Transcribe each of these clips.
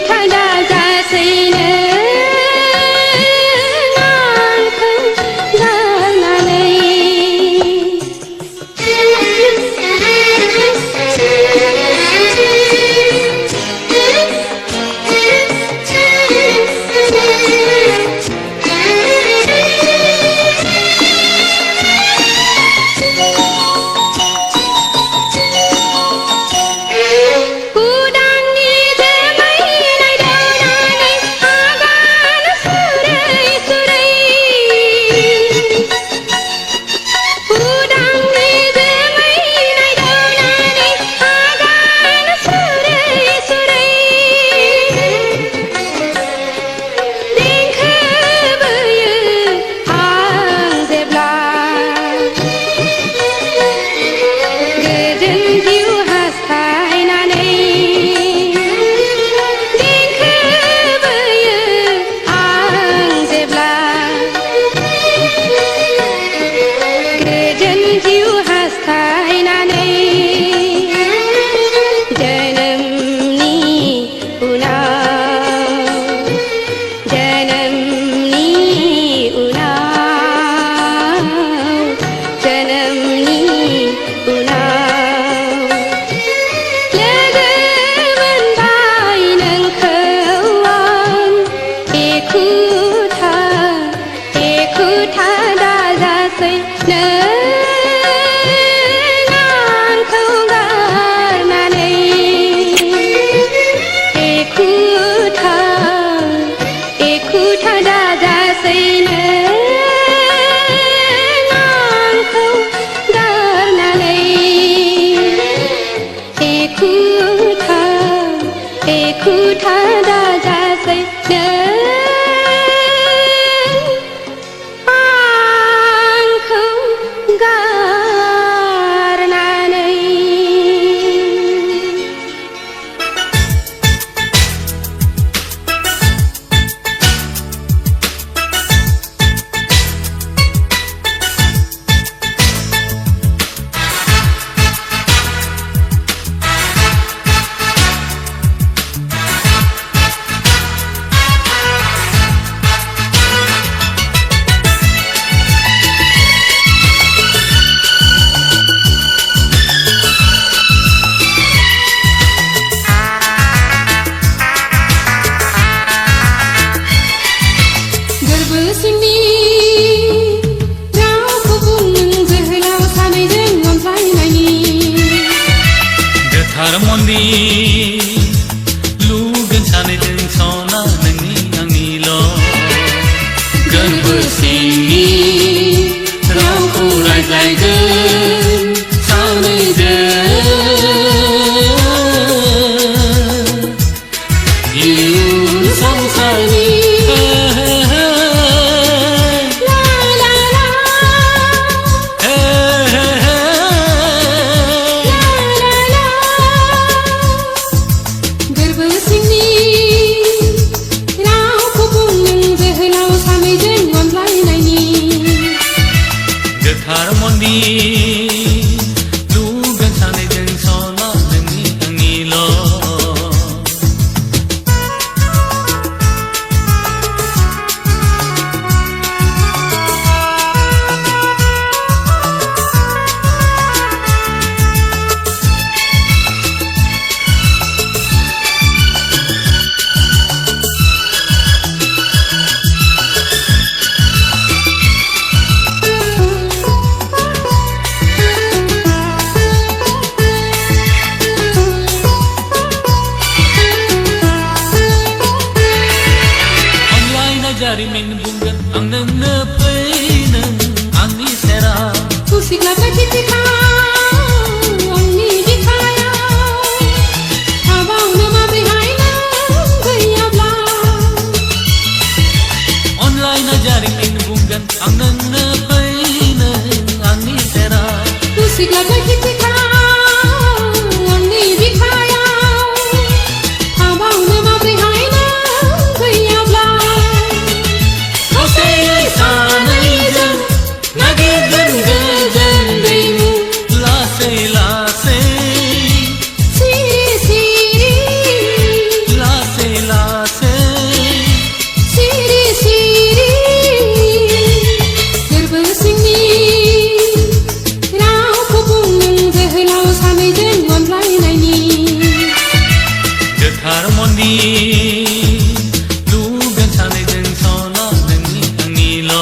थादा जासैनो आंखौ गारनानै लुगोन सानैजों सना नोंनि आंनिल' गोरबो सिंनि रावखौ रायज्लायगोन सानैजों इयुन संसारनि लुगोन सानैजों सना नोंनि आंनिल' जारिमिन बुंगोन आं नोंनो फैनो आंनि सेराव खुसिग्लाबबाय थिथिखा आंनि बिखायाव हाबावनो माबोरैहाय नों गैयाब्ला अनलायना जारिमिन बुंगोन आं नोंनो फैनो आंनि सेराव खुसिग्लाबबाय थिथिखा आंनि बिखायाव हाबावनो माबोरैहाय नों गैयाब्ला मोन्दी लुगोन सानैजों सना नोंनि आंनिल'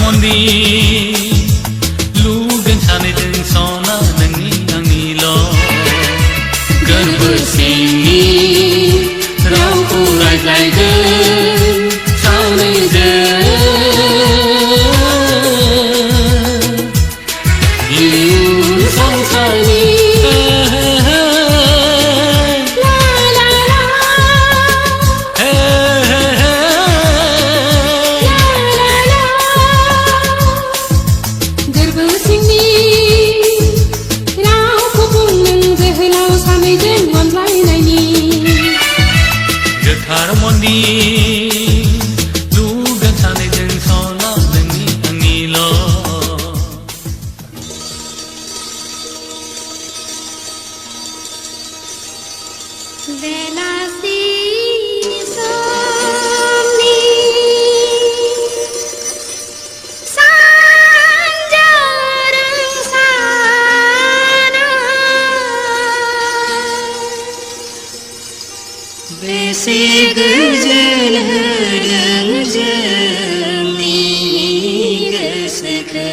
मोन्दी लुगोन सानैजों सना नोंनि आंनिल' गोरबो सिंनि रावखौ रायज्लायगोन सानैजों इयुन संसारनि मोन्दी लुगोन सानैजों सना नोंनि आंनिल' बेलासि समनि सानजाजों साना बेसे गोजोन होदों जोंनि गोसोखौ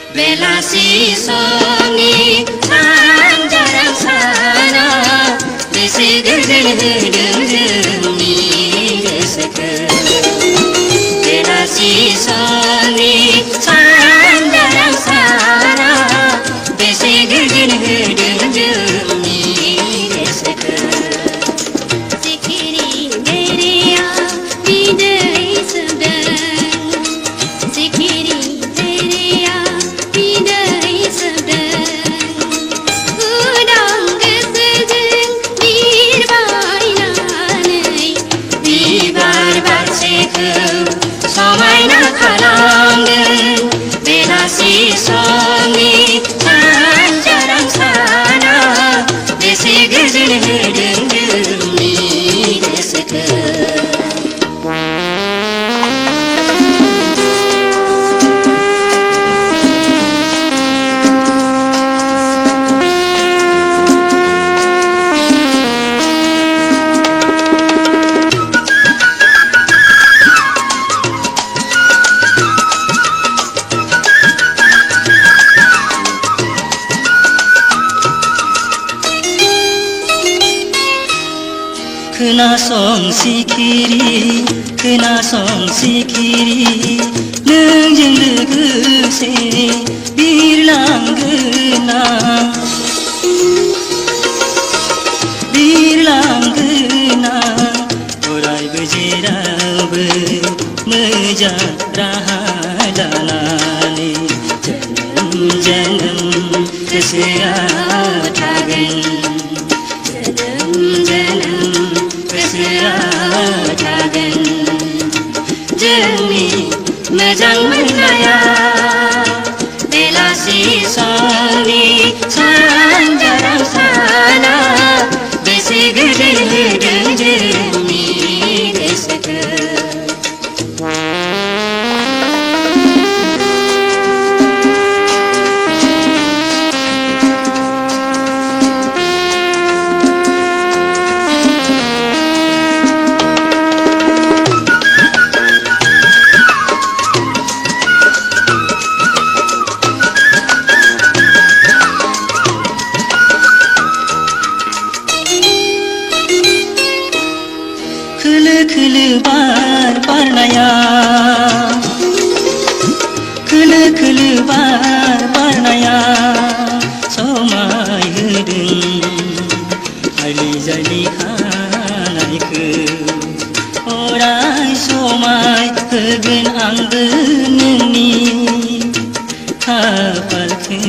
बेलासि समनि सानजाजों साना बेसे गोजोन होदों जोंनि गोसोखौ बेलासि समनि सानजाजों साना बेसे गोजोन होदों जोंनि गोसोखौ सिखिरि देरेया बिदै सोबदों सिखिरि समायना खालामदों बेलासि समनि सानजाजों साना बेसे गोजोन होदों जोंनि गोसोखौ खोनासं सिखिरि नोंजों लोगोसे बिरलांगोन आं अरायबो जेरावबो मोजां राहा लानानै जोनोम गोसोआव थागोन जोनोम गोसोआव थागोन जोंनि मोजां मोननाया बेलासि समनि सानजारां साना बेसे गोजोन होदों जोंनि गोसोखौ खोलो खोलो बार बारनाया खोलो खोलो बार बारनाया समाय होदों आलि जालि खानायखौ अराय समाय होगोन आंबो नोंनि खाफालखौ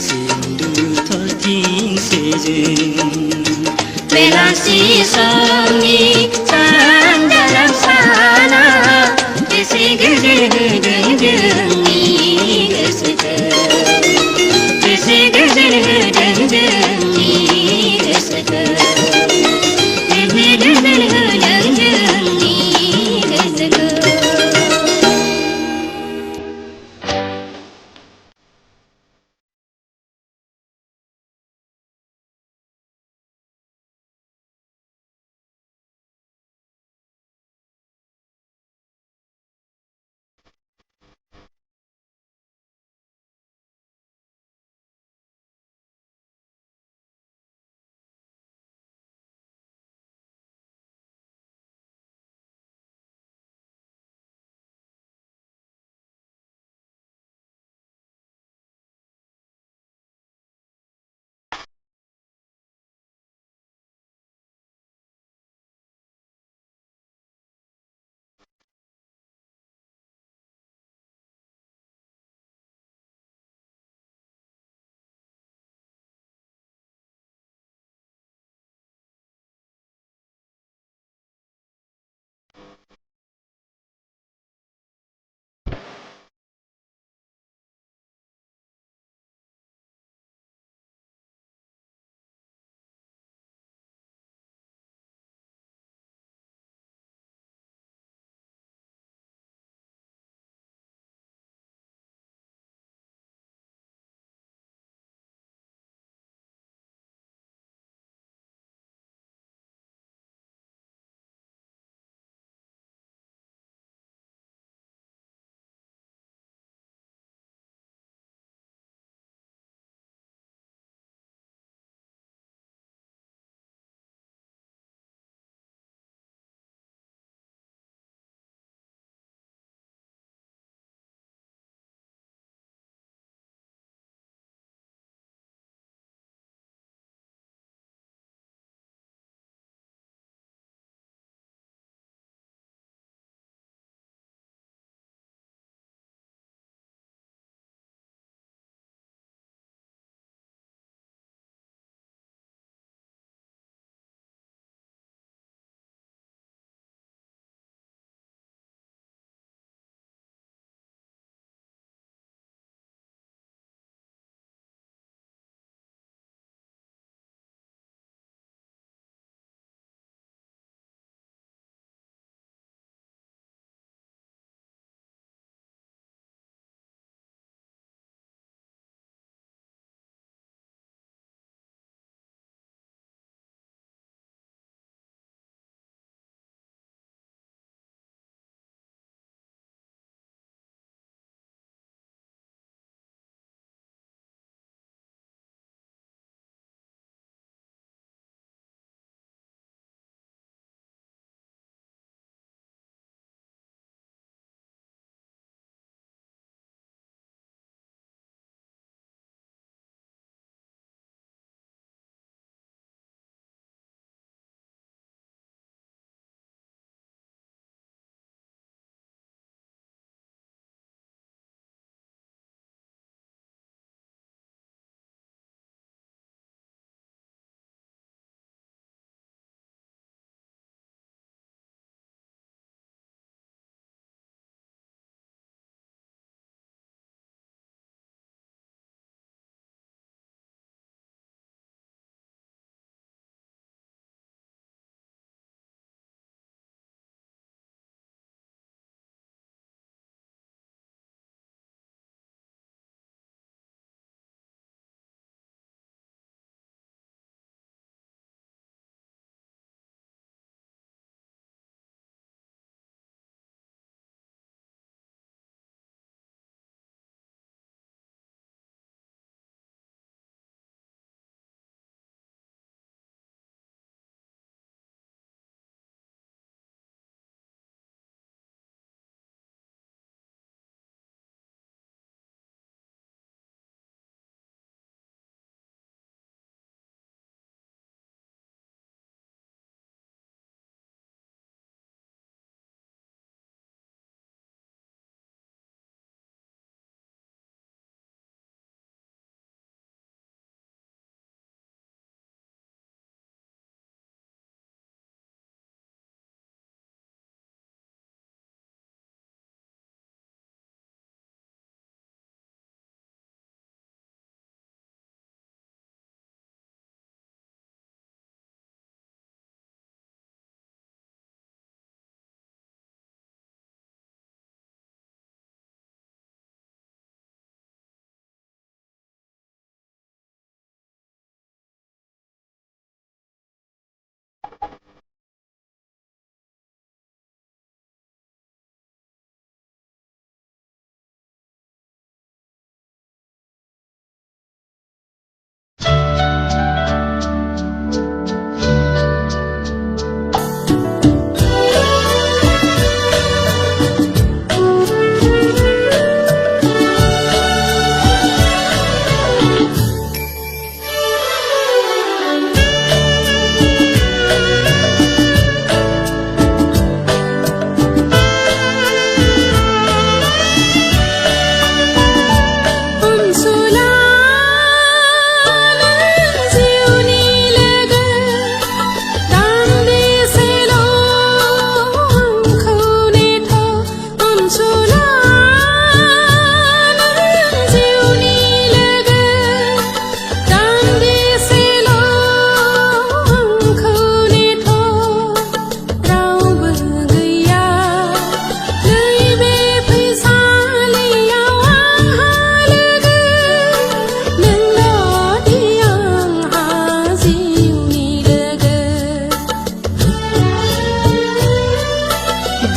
सिन्दुर थरथिंसेजों बेलासि समनि सानजारां साना बेसे गोजोन होदों जोंनि गोसोखौ बेसे गोजोन होदों जोंनि गोसोखौ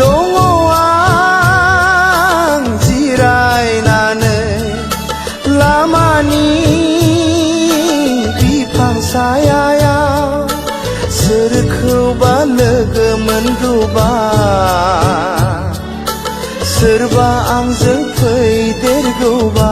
दङ आं जिरायनानै लामानि बिफां सायायाव सोरखौबा लोगो मोनगौबा सोरबा आंजों फैदेरगौबा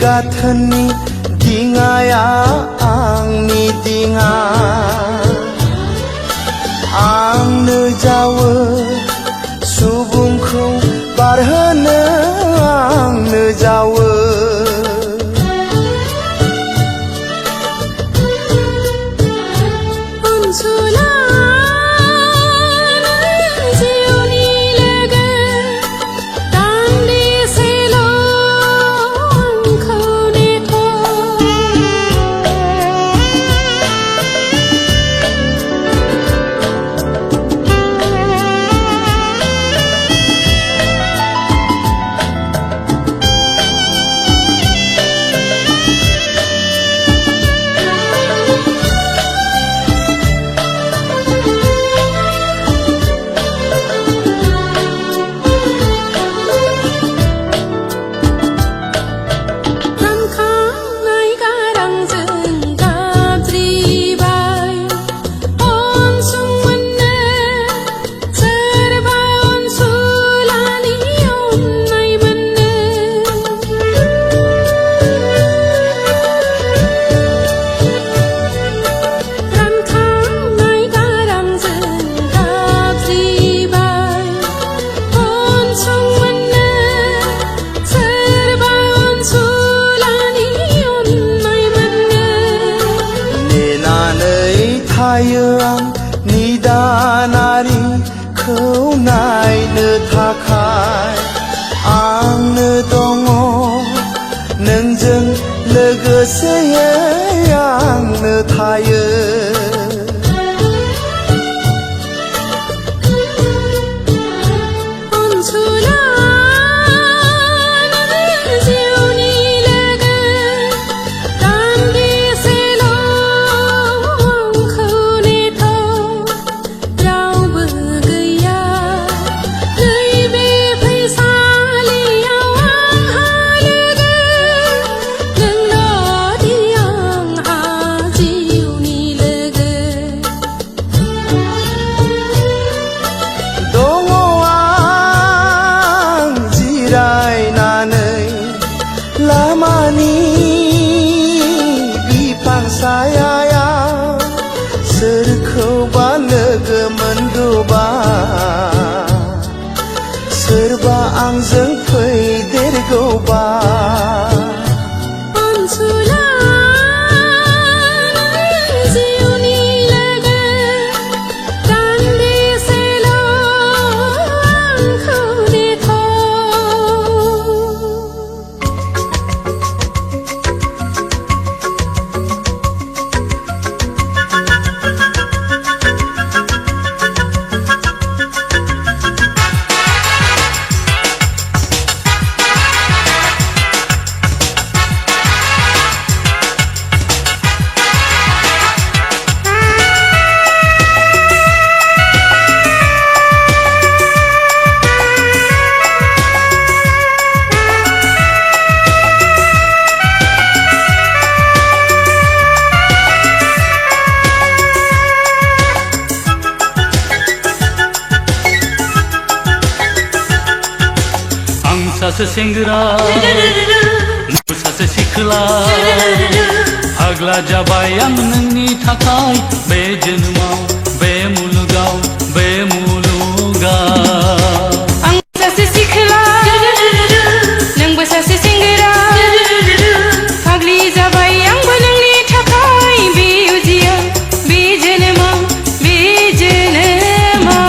गाथोननि दिङाया आंनि दिङा आंनो जावो सुबुंखौ बारहोनो आंनो जावो थायो आं निदानारिखौ नायनो थाखाय आंनो दङ नोंजों लोगोसेयै आंनो थायो लामानि बिफां सायायाव सोरखौबा लोगो मोनगौबा सोरबा आंजों फैदेरगौबा सासे सेंग्रा नोंबो सासे सिख्ला फाग्ला जाबाय आं नोंनि थाखाय बे जोनोमाव बे मुलुगाव बे मुलुगाव आं सासे सिख्ला नोंबो सासे सेंग्रा फाग्लि जाबाय आंबो नोंनि थाखाय बे उजियाव बे जोनोमाव बे जोनोमाव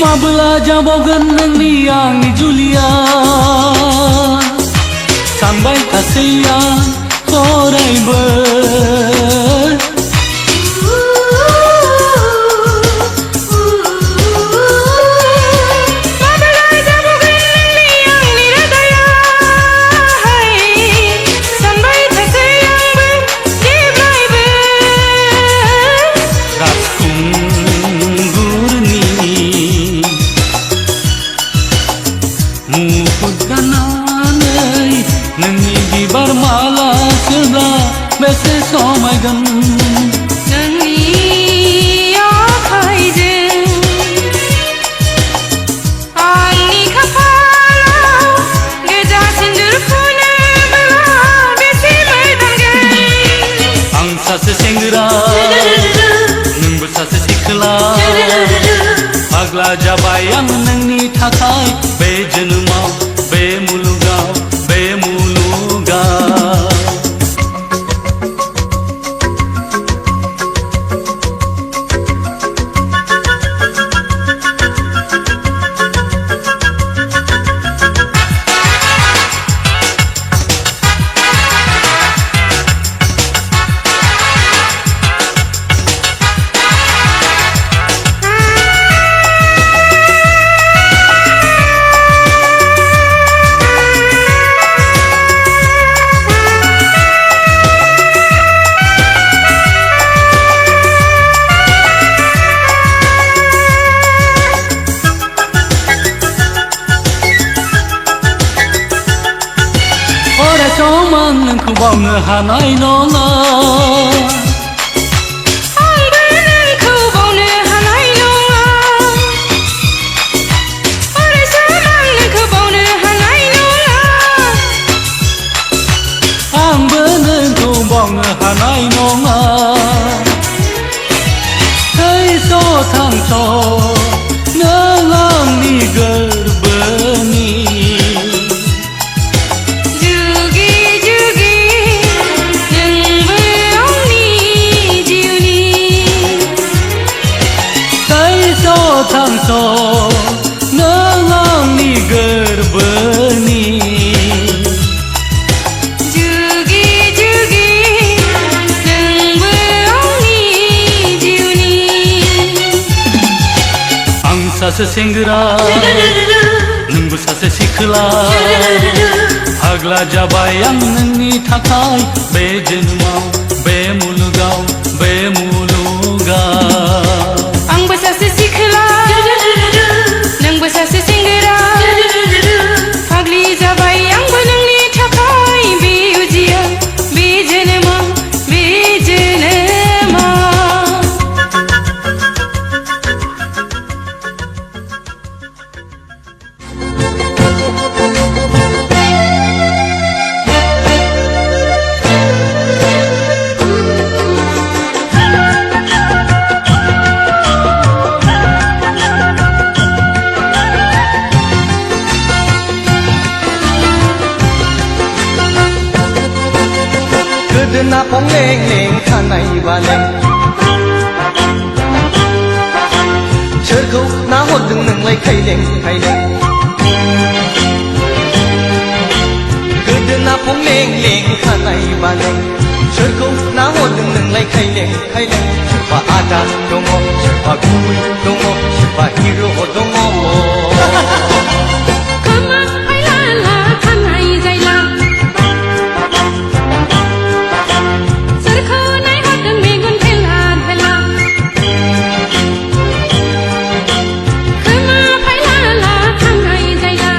माब्ला जाबावगोन नोंनि आंनि जुलिया सानबाय थासै आं अरायबो नोंनि बिबार माला सोब्ला बेसे समायगोन नोंनि आखाइजों आंनि खाफालाव गोजा सिन्दुर फुनोब्ला बेसे मोजांगोन आं सासे सेंग्रा नोंबो सासे सिख्ला फाग्ला जाबाय आं नोंनि थाखाय बे जोनोमाव बे मुलुगाव बे मुलुगाव समान नोंखौ बावनो हानाय नङा आंबो नोंखौ बावनो हानाय नङा अरायसम आं नोंखौ बावनो हानाय नङा आंबो नोंखौ बावनो हानाय नङा थैस' थांस' नों आंनि गोरबोनि थांस' नों आंनि गोरबोनि जुगे जुगे नोंबो आंनि जिउनि आं सासे सेंग्रा नोंबो सासे सिख्ला फाग्ला जाबाय आं नोंनि थाखाय बे जोनोमाव बे मुलुगाव बे मुलुगाव आंबो सासे सिख्ला नोंबो सासे सेंग्रा फाग्लि जाबाय आंबो नोंनि थाखाय बे उजियाव बे जोनोमाव बे जोनोमाव गोदोना फं लें लें खानाय बालें सोरखौ नाहरदों नोंलाय खायलें खायलें गोदो गोदोना फंलें लें खानाय बालें सोरखौ नाहरदों नोंलाय खायलें खायलें सोरबा आदा दङ सोरबा गुबै दङ सोरबा हिर' दङ खोमा फायलाला खानाय जायला सोरखौ नायहरदों मेगन थेला थेला खोमा फायलाला खानाय जायला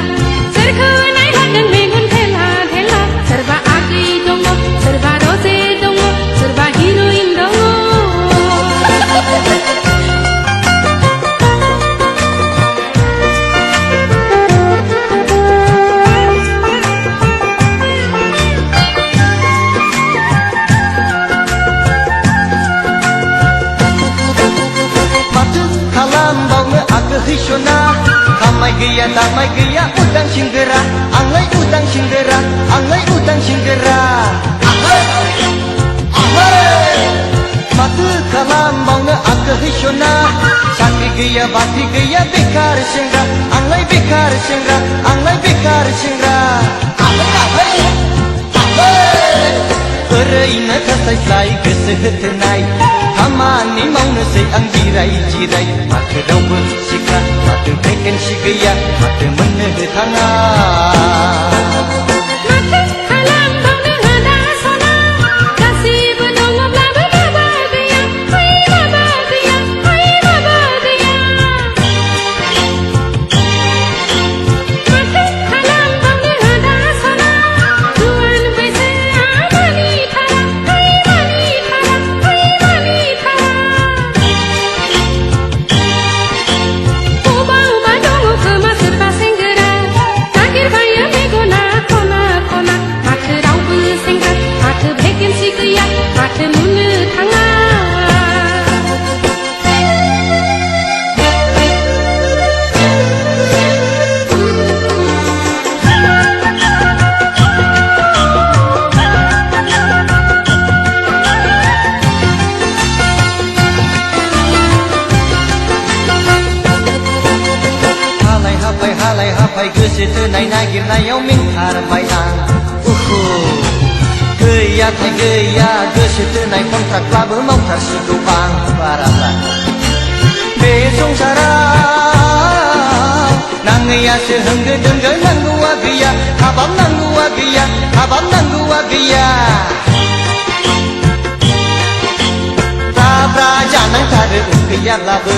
सोरखौ नायहरदों मेगन थेला थेला सोरबा आगै दङ सोरबा रजे दङ सोरबा हिर'इन दङ माथो खालामबावनो आगो हैसना खामाय गैया दामाय गैया उदां सिंगोरा आंलाय उदां सिंगोरा आंलाय उदां सिंगोरा माथो खालामबावनो आगो हैसना साख्रि गैया बाख्रि गैया बेकार सेंग्रा आंलाय बेकार सेंग्रा आंलाय बेकार सेंग्रा ओरैनो थास्लायस्लाय गोसो होथोनाय खामानि मावनोसै आं जिराय जिराय माथो रावबो सिख्ला माथो भेकेन्सि गैया माथो मोननो थाङा माथो खालामबावनो आदा सना गासिबो दङब्लाबो माबा गैया है माबा गैया है माबा गैया माथो खालामबावनो आदा सना जुवान बैसोआ मानि थारा है मानि थारा है मानि थारा अबा अबा दङ खोमा सोरबा सेंग्रा नागिरबायो मेगना खना खना माथो रावबो सेंग्रा माथो भेकेन्सि गैया माथो नुनो थाङा हालाय हाफाय गोसो थोनाय नागिरनायाव मेंथारबाय आं गैयाथाय गैया गोसो थोनाय कन्ट्राक्टब्लाबो मावथारसिगौ आं बाराब्ला बे संसाराव नाङैयासो होंगो दोंगो नांगौआ गैया हाबाब नांगौआ गैया हाबाब नांगौआ गैया ब्रा जानांथारो उखैयाब्लाबो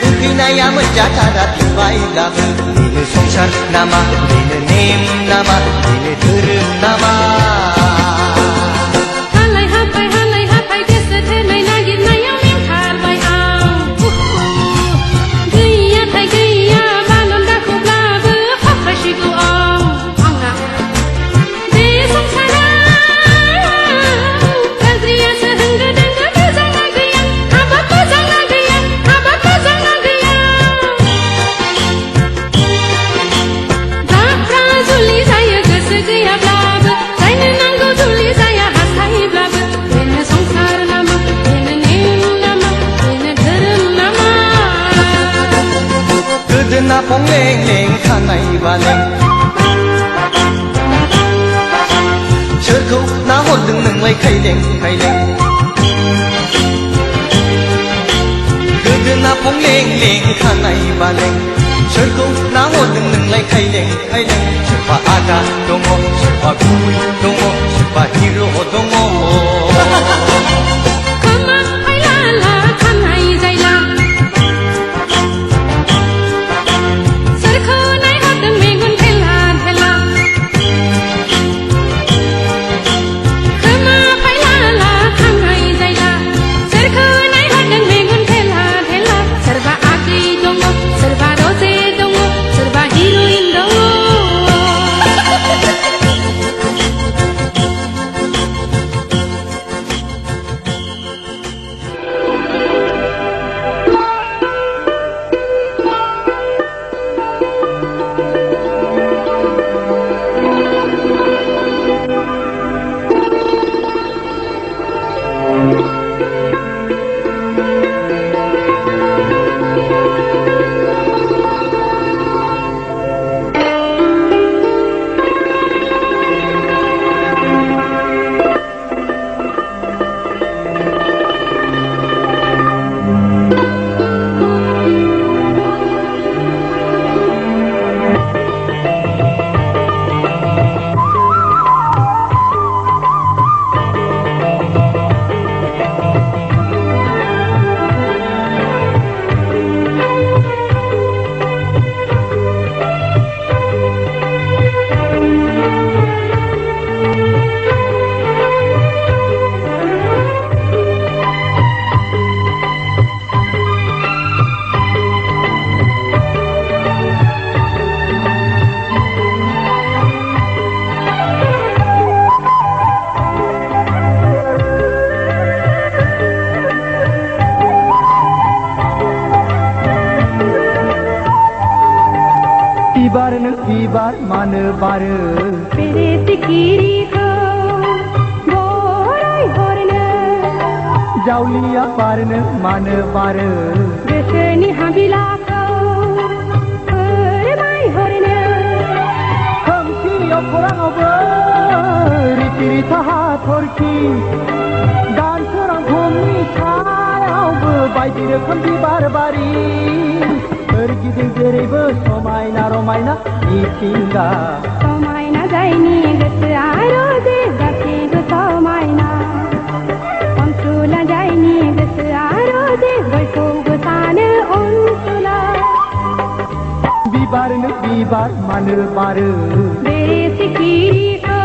उखैनाया मोनजाथारा बिबायब्लाबो बेनो संसार नामा बेनो नेम नामा बेनो धोरोम नामा हालाय हाफाय गोसो थोनाय नागिरनायाव मेंथारबाय आं गैयाथाय गैया बालन्दाखौब्लाबो फाखासिगौ आंना बे संसाराव गाज्रियासो होंगो दोंगो मोजाङा गैया हाबाब मोजाङा गैया हाबाब मोजाङा गैया दाफ्रा जुलि जायो गोसो गैयाब्लाबो जायनो नांगौ जुलि जाया हास्थायोब्लाबो बेनो संसार नामा बेनो नेम नामा बेनो धोरोम नामा गोदोना फंलें लें खानाय बालें सोरखौ नाहरदों नोंलाय खायलें खायलें गोदोना फंलें लें खानाय बालें सोरखौ नाहरदों नोंलाय खायलें खायलें सोरबा आदा दङ सोरबा गुबै दङ सोरबा हिर' दङ खोमा फायलाला खानाय जायला सोरखौ नायहरदों मेगन थेला थेला खोमा फायलाला खानाय जायला सोरखौ नायहरदों मेगन थेला थेला सोरबा आगै दङ सोरबा रजे दङ सोरबा हिर'इन दङ बिबार मानो बारो बेरे सिखिरिखौ बराय हरनो जावलिया बारनो मानो बारो गोसोनि हाबिलाखौ फोरमायहरनो खोमसियाव खौराङावबो रिथि रिथा हाथरखि दान सोरां भुमनि सायावबो बायदि रोखोम बिबार बारि सोरगिदिं जेरैबो समायना रमायना मिथिंगा समायना जायनि गोसोआ रोजे गासैबो समायना अनसुला जायनि गोसोआ रोजे बयखौबो सानो अनसुला बिबारनो बिबार मानो बारो बेरे सिखिरिखौ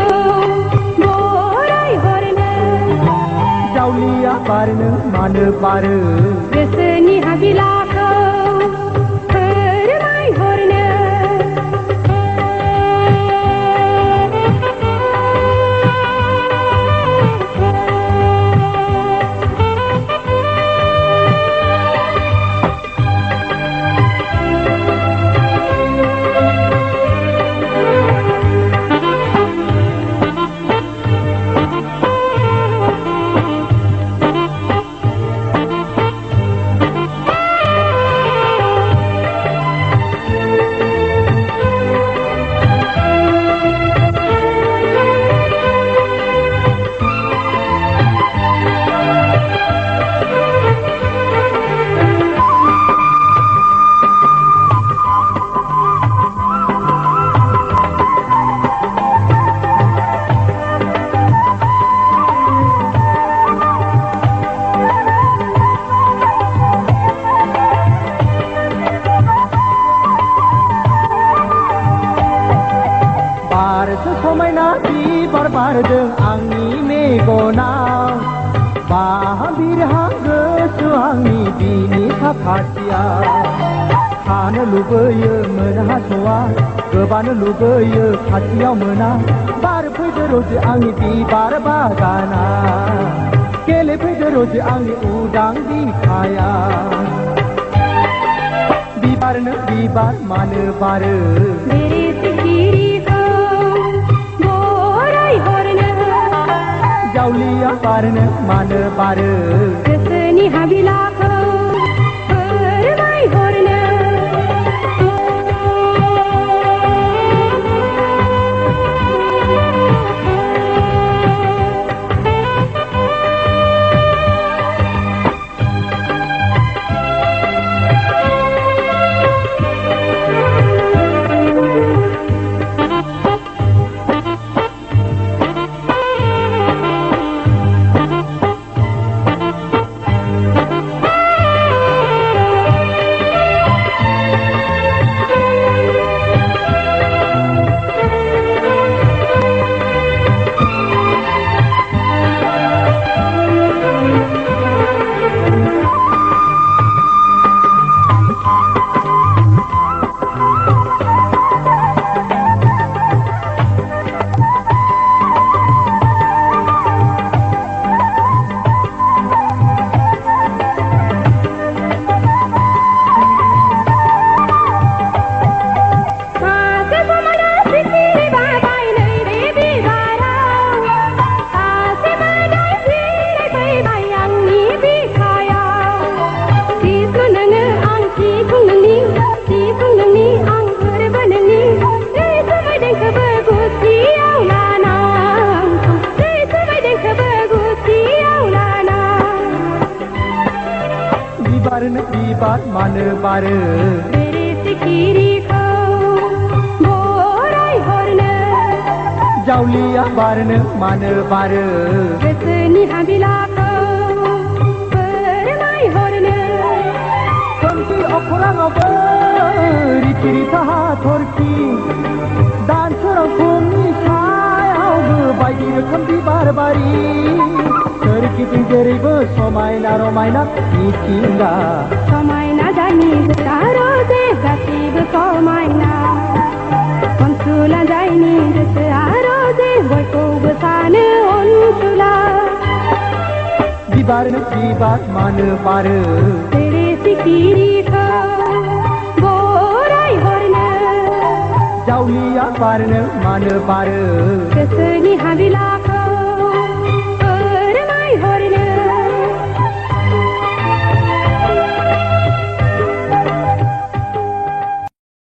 बराय हरनो जावलिया बारनो मानो बारो गोसोनि हाबिलाखौ फोरमायहरनो समायना बिबार बारदों आंनि मेगनाव बाबिरहां गोसो आंनि बिनि साखाथियाव थानो लुबैयो मोनहास'आ गोबानो लुबैयो खाथियाव मोना बारफैदो रजे आंनि बिबार बागाना गेलेफैदो रजे आंनि उदां बिखाया बिबारनो बिबार मानो बारो बेरे सिखिरिखौ बराय हरनो जावलिया बारनो मानो बारो गोसोनि हाबिलाखौ फोरमायहरनो बिबार मानो बारो बेरे सिखिरिखौ बराय हरनो जावलिया बारनो मानो बारो गोसोनि हाबिलाखौ फोरमायहरनो खोमसि अखराङावबो रिथि रिथा हाथरखि दान सोरां भुमनि सायावबो बायदि रोखोम बिबार बारि सोरगिदिं जेरैबो समायना रमायना मिथिंगा समायना जायनि गोसोआ रोजे गासैबो समायना अनसुला जायनि गोसोआ रोजे बयखौबो सानो अनसुला बिबारनो बिबार मानो बारो बेरे सिखिरिखौ बराय हरनो दुनिया पारनो मानो बारो गोसोनि हाबिलाखौ